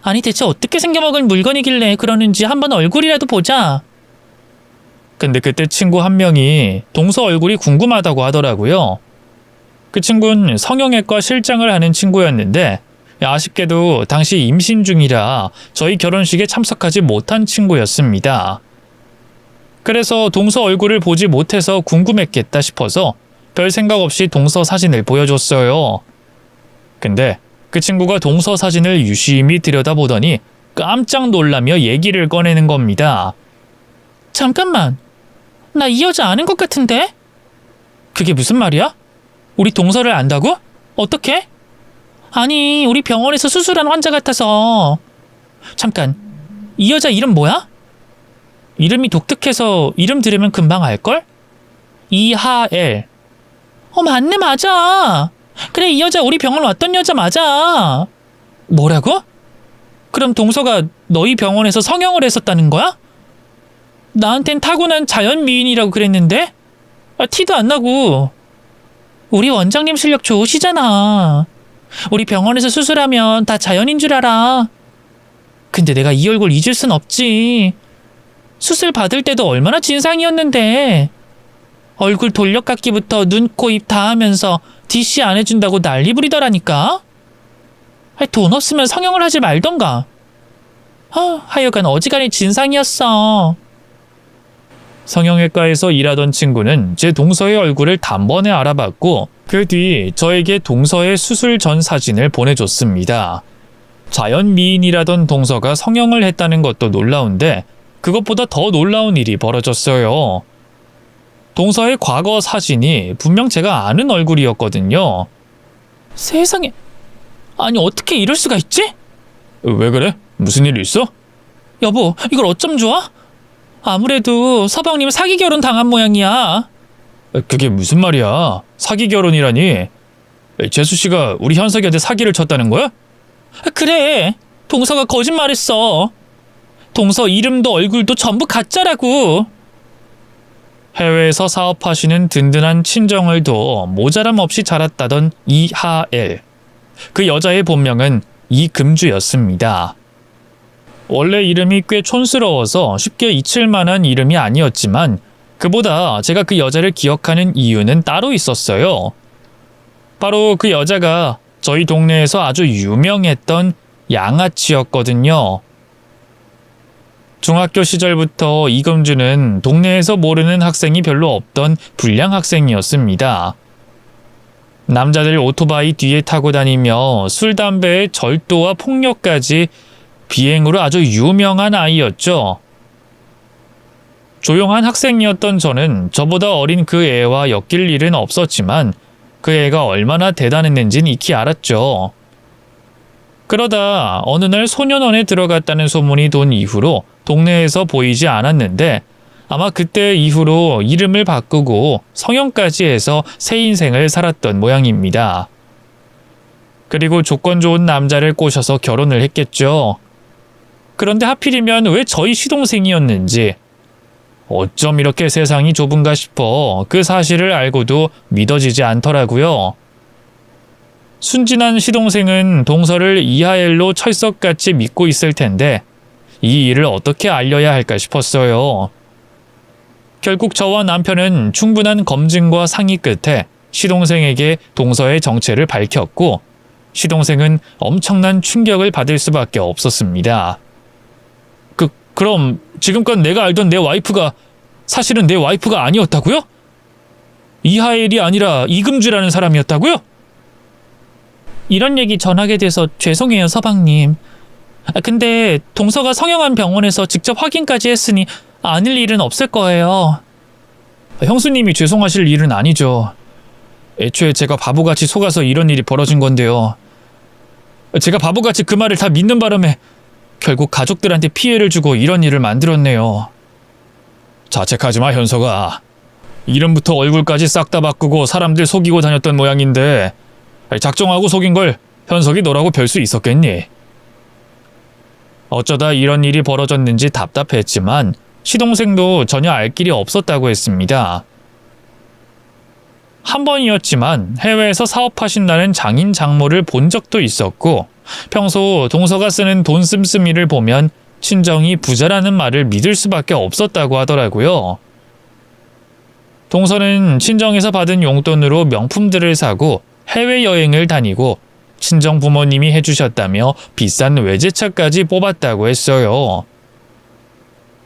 아니 대체 어떻게 생겨먹은 물건이길래 그러는지 한번 얼굴이라도 보자. 근데 그때 친구 한 명이 동서 얼굴이 궁금하다고 하더라고요. 그 친구는 성형외과 실장을 하는 친구였는데 아쉽게도 당시 임신 중이라 저희 결혼식에 참석하지 못한 친구였습니다. 그래서 동서 얼굴을 보지 못해서 궁금했겠다 싶어서 별 생각 없이 동서 사진을 보여줬어요. 근데 그 친구가 동서 사진을 유심히 들여다보더니 깜짝 놀라며 얘기를 꺼내는 겁니다. 잠깐만, 나 이 여자 아는 것 같은데? 그게 무슨 말이야? 우리 동서를 안다고? 어떻게? 아니, 우리 병원에서 수술한 환자 같아서. 잠깐, 이 여자 이름 뭐야? 이름이 독특해서 이름 들으면 금방 알걸? 이하엘. 맞네, 맞아. 그래, 이 여자 우리 병원 왔던 여자 맞아. 뭐라고? 그럼 동서가 너희 병원에서 성형을 했었다는 거야? 나한텐 타고난 자연미인이라고 그랬는데? 티도 안 나고. 우리 원장님 실력 좋으시잖아. 우리 병원에서 수술하면 다 자연인 줄 알아. 근데 내가 이 얼굴 잊을 순 없지. 수술 받을 때도 얼마나 진상이었는데. 얼굴 돌려깎기부터 눈, 코, 입 다 하면서 DC 안 해준다고 난리 부리더라니까. 돈 없으면 성형을 하지 말던가. 하여간 어지간히 진상이었어. 성형외과에서 일하던 친구는 제 동서의 얼굴을 단번에 알아봤고 그 뒤 저에게 동서의 수술 전 사진을 보내줬습니다. 자연 미인이라던 동서가 성형을 했다는 것도 놀라운데 그것보다 더 놀라운 일이 벌어졌어요. 동서의 과거 사진이 분명 제가 아는 얼굴이었거든요. 세상에, 아니 어떻게 이럴 수가 있지? 왜 그래? 무슨 일 있어? 여보, 이걸 어쩜 좋아? 아무래도 서방님 사기 결혼 당한 모양이야. 그게 무슨 말이야? 사기 결혼이라니? 재수씨가 우리 현석이한테 사기를 쳤다는 거야? 그래, 동서가 거짓말했어. 동서 이름도 얼굴도 전부 가짜라고. 해외에서 사업하시는 든든한 친정을 둬 모자람 없이 자랐다던 이하엘. 그 여자의 본명은 이금주였습니다. 원래 이름이 꽤 촌스러워서 쉽게 잊힐 만한 이름이 아니었지만 그보다 제가 그 여자를 기억하는 이유는 따로 있었어요. 바로 그 여자가 저희 동네에서 아주 유명했던 양아치였거든요. 중학교 시절부터 이금주는 동네에서 모르는 학생이 별로 없던 불량 학생이었습니다. 남자들 오토바이 뒤에 타고 다니며 술, 담배에 절도와 폭력까지 비행으로 아주 유명한 아이였죠. 조용한 학생이었던 저는 저보다 어린 그 애와 엮일 일은 없었지만 그 애가 얼마나 대단했는진 익히 알았죠. 그러다 어느 날 소년원에 들어갔다는 소문이 돈 이후로 동네에서 보이지 않았는데 아마 그때 이후로 이름을 바꾸고 성형까지 해서 새 인생을 살았던 모양입니다. 그리고 조건 좋은 남자를 꼬셔서 결혼을 했겠죠. 그런데 하필이면 왜 저희 시동생이었는지 어쩜 이렇게 세상이 좁은가 싶어 그 사실을 알고도 믿어지지 않더라고요. 순진한 시동생은 동서를 이하엘로 철석같이 믿고 있을 텐데 이 일을 어떻게 알려야 할까 싶었어요. 결국 저와 남편은 충분한 검증과 상의 끝에 시동생에게 동서의 정체를 밝혔고 시동생은 엄청난 충격을 받을 수밖에 없었습니다. 그럼 지금껏 내가 알던 내 와이프가 사실은 내 와이프가 아니었다고요? 이하엘이 아니라 이금주라는 사람이었다고요? 이런 얘기 전하게 돼서 죄송해요, 서방님. 근데 동서가 성형한 병원에서 직접 확인까지 했으니 아닐 일은 없을 거예요. 형수님이 죄송하실 일은 아니죠. 애초에 제가 바보같이 속아서 이런 일이 벌어진 건데요. 제가 바보같이 그 말을 다 믿는 바람에 결국 가족들한테 피해를 주고 이런 일을 만들었네요. 자책하지 마, 현석아. 이름부터 얼굴까지 싹 다 바꾸고 사람들 속이고 다녔던 모양인데 작정하고 속인 걸 현석이 너라고 별 수 있었겠니? 어쩌다 이런 일이 벌어졌는지 답답했지만 시동생도 전혀 알 길이 없었다고 했습니다. 한 번이었지만 해외에서 사업하신다는 장인 장모를 본 적도 있었고 평소 동서가 쓰는 돈 씀씀이를 보면 친정이 부자라는 말을 믿을 수밖에 없었다고 하더라고요. 동서는 친정에서 받은 용돈으로 명품들을 사고 해외여행을 다니고 친정 부모님이 해주셨다며 비싼 외제차까지 뽑았다고 했어요.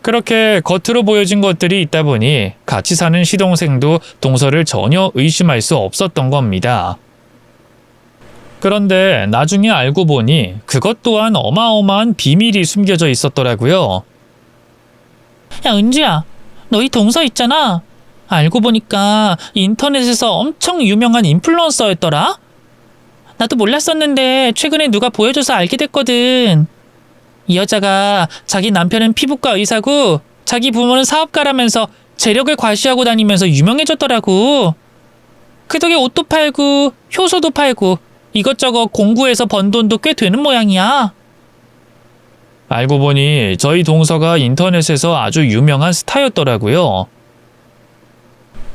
그렇게 겉으로 보여진 것들이 있다 보니 같이 사는 시동생도 동서를 전혀 의심할 수 없었던 겁니다. 그런데 나중에 알고 보니 그것 또한 어마어마한 비밀이 숨겨져 있었더라고요. 야, 은주야, 너희 동서 있잖아. 알고 보니까 인터넷에서 엄청 유명한 인플루언서였더라. 나도 몰랐었는데 최근에 누가 보여줘서 알게 됐거든. 이 여자가 자기 남편은 피부과 의사고 자기 부모는 사업가라면서 재력을 과시하고 다니면서 유명해졌더라고. 그 덕에 옷도 팔고 효소도 팔고 이것저것 공구해서 번 돈도 꽤 되는 모양이야. 알고 보니 저희 동서가 인터넷에서 아주 유명한 스타였더라고요.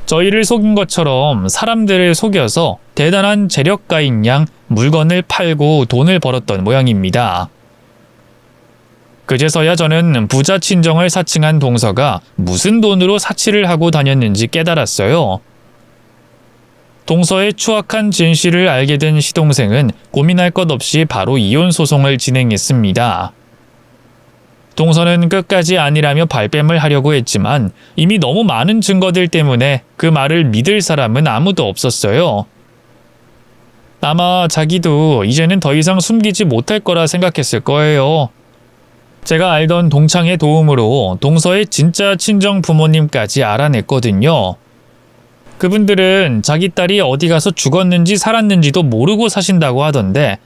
저희를 속인 것처럼 사람들을 속여서 대단한 재력가인 양 물건을 팔고 돈을 벌었던 모양입니다. 그제서야 저는 부자 친정을 사칭한 동서가 무슨 돈으로 사치를 하고 다녔는지 깨달았어요. 동서의 추악한 진실을 알게 된 시동생은 고민할 것 없이 바로 이혼 소송을 진행했습니다. 동서는 끝까지 아니라며 발뺌을 하려고 했지만 이미 너무 많은 증거들 때문에 그 말을 믿을 사람은 아무도 없었어요. 아마 자기도 이제는 더 이상 숨기지 못할 거라 생각했을 거예요. 제가 알던 동창의 도움으로 동서의 진짜 친정 부모님까지 알아냈거든요. 그분들은 자기 딸이 어디 가서 죽었는지 살았는지도 모르고 사신다고 하던데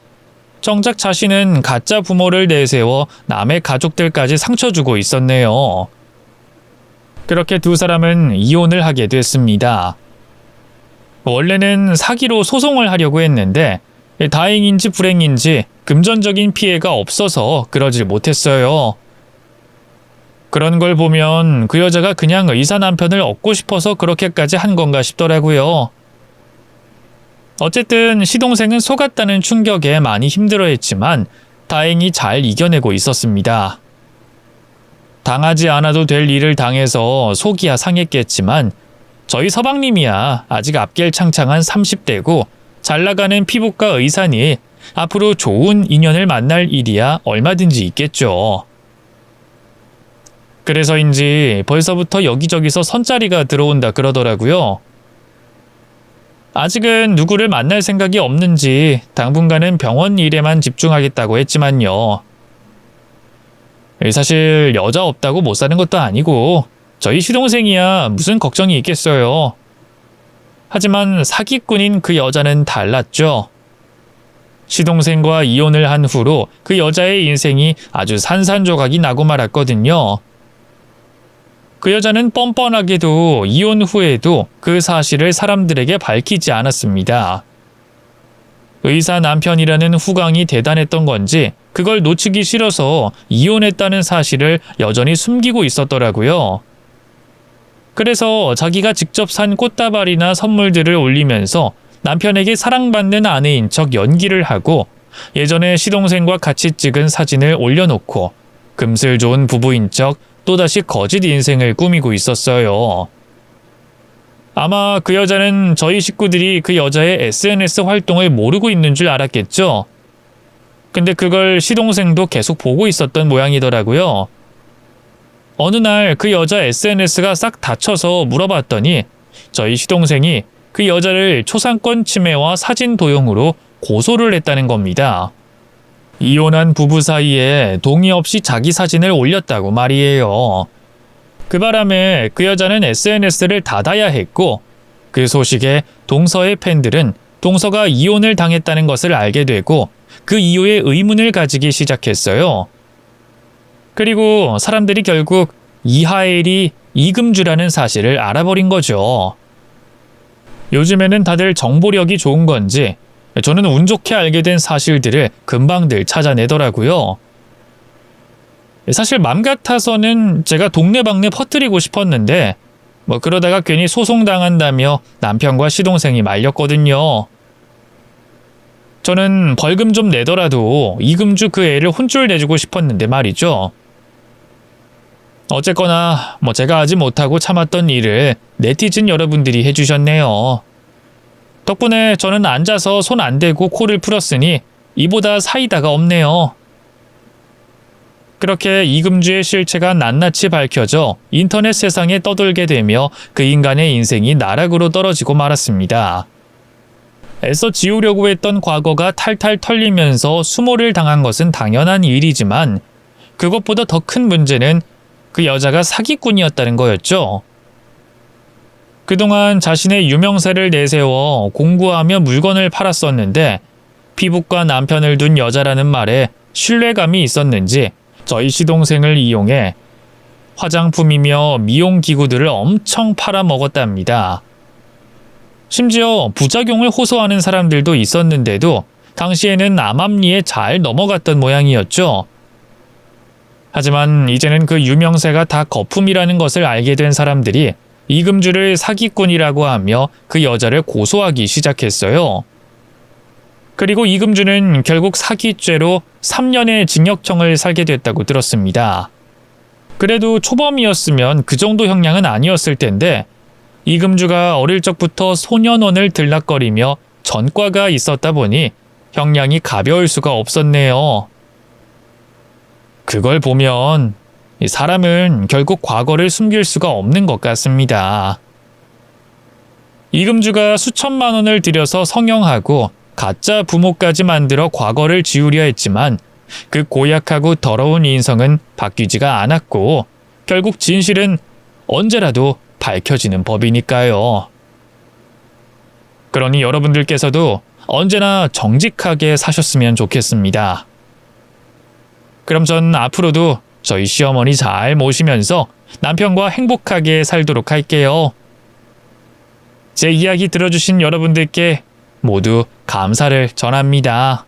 정작 자신은 가짜 부모를 내세워 남의 가족들까지 상처 주고 있었네요. 그렇게 두 사람은 이혼을 하게 됐습니다. 원래는 사기로 소송을 하려고 했는데 다행인지 불행인지 금전적인 피해가 없어서 그러질 못했어요. 그런 걸 보면 그 여자가 그냥 의사 남편을 얻고 싶어서 그렇게까지 한 건가 싶더라고요. 어쨌든 시동생은 속았다는 충격에 많이 힘들어했지만 다행히 잘 이겨내고 있었습니다. 당하지 않아도 될 일을 당해서 속이야 상했겠지만 저희 서방님이야 아직 앞길창창한 30대고 잘나가는 피부과 의사니 앞으로 좋은 인연을 만날 일이야 얼마든지 있겠죠. 그래서인지 벌써부터 여기저기서 선자리가 들어온다 그러더라고요. 아직은 누구를 만날 생각이 없는지 당분간은 병원 일에만 집중하겠다고 했지만요. 사실 여자 없다고 못 사는 것도 아니고 저희 시동생이야 무슨 걱정이 있겠어요. 하지만 사기꾼인 그 여자는 달랐죠. 시동생과 이혼을 한 후로 그 여자의 인생이 아주 산산조각이 나고 말았거든요. 그 여자는 뻔뻔하게도 이혼 후에도 그 사실을 사람들에게 밝히지 않았습니다. 의사 남편이라는 후광이 대단했던 건지 그걸 놓치기 싫어서 이혼했다는 사실을 여전히 숨기고 있었더라고요. 그래서 자기가 직접 산 꽃다발이나 선물들을 올리면서 남편에게 사랑받는 아내인 척 연기를 하고 예전에 시동생과 같이 찍은 사진을 올려놓고 금슬 좋은 부부인 척 또다시 거짓 인생을 꾸미고 있었어요. 아마 그 여자는 저희 식구들이 그 여자의 SNS 활동을 모르고 있는 줄 알았겠죠. 근데 그걸 시동생도 계속 보고 있었던 모양이더라고요. 어느 날 그 여자 SNS가 싹 닫혀서 물어봤더니 저희 시동생이 그 여자를 초상권 침해와 사진 도용으로 고소를 했다는 겁니다. 이혼한 부부 사이에 동의 없이 자기 사진을 올렸다고 말이에요. 그 바람에 그 여자는 SNS를 닫아야 했고 그 소식에 동서의 팬들은 동서가 이혼을 당했다는 것을 알게 되고 그 이후에 의문을 가지기 시작했어요. 그리고 사람들이 결국 이하엘이 이금주라는 사실을 알아버린 거죠. 요즘에는 다들 정보력이 좋은 건지 저는 운 좋게 알게 된 사실들을 금방들 찾아내더라고요. 사실 맘 같아서는 제가 동네방네 퍼뜨리고 싶었는데 그러다가 괜히 소송당한다며 남편과 시동생이 말렸거든요. 저는 벌금 좀 내더라도 이금주 그 애를 혼쭐 내주고 싶었는데 말이죠. 어쨌거나 제가 하지 못하고 참았던 일을 네티즌 여러분들이 해주셨네요. 덕분에 저는 앉아서 손 안 대고 코를 풀었으니 이보다 사이다가 없네요. 그렇게 이금주의 실체가 낱낱이 밝혀져 인터넷 세상에 떠돌게 되며 그 인간의 인생이 나락으로 떨어지고 말았습니다. 애써 지우려고 했던 과거가 탈탈 털리면서 수모를 당한 것은 당연한 일이지만 그것보다 더 큰 문제는 그 여자가 사기꾼이었다는 거였죠. 그동안 자신의 유명세를 내세워 공부하며 물건을 팔았었는데 피부과 남편을 둔 여자라는 말에 신뢰감이 있었는지 저희 시동생을 이용해 화장품이며 미용기구들을 엄청 팔아먹었답니다. 심지어 부작용을 호소하는 사람들도 있었는데도 당시에는 암암리에 잘 넘어갔던 모양이었죠. 하지만 이제는 그 유명세가 다 거품이라는 것을 알게 된 사람들이 이금주를 사기꾼이라고 하며 그 여자를 고소하기 시작했어요. 그리고 이금주는 결국 사기죄로 3년의 징역형을 살게 됐다고 들었습니다. 그래도 초범이었으면 그 정도 형량은 아니었을 텐데 이금주가 어릴 적부터 소년원을 들락거리며 전과가 있었다 보니 형량이 가벼울 수가 없었네요. 그걸 보면 사람은 결국 과거를 숨길 수가 없는 것 같습니다. 이금주가 수천만 원을 들여서 성형하고 가짜 부모까지 만들어 과거를 지우려 했지만 그 고약하고 더러운 인성은 바뀌지가 않았고 결국 진실은 언제라도 밝혀지는 법이니까요. 그러니 여러분들께서도 언제나 정직하게 사셨으면 좋겠습니다. 그럼 전 앞으로도 저희 시어머니 잘 모시면서 남편과 행복하게 살도록 할게요. 제 이야기 들어주신 여러분들께 모두 감사를 전합니다.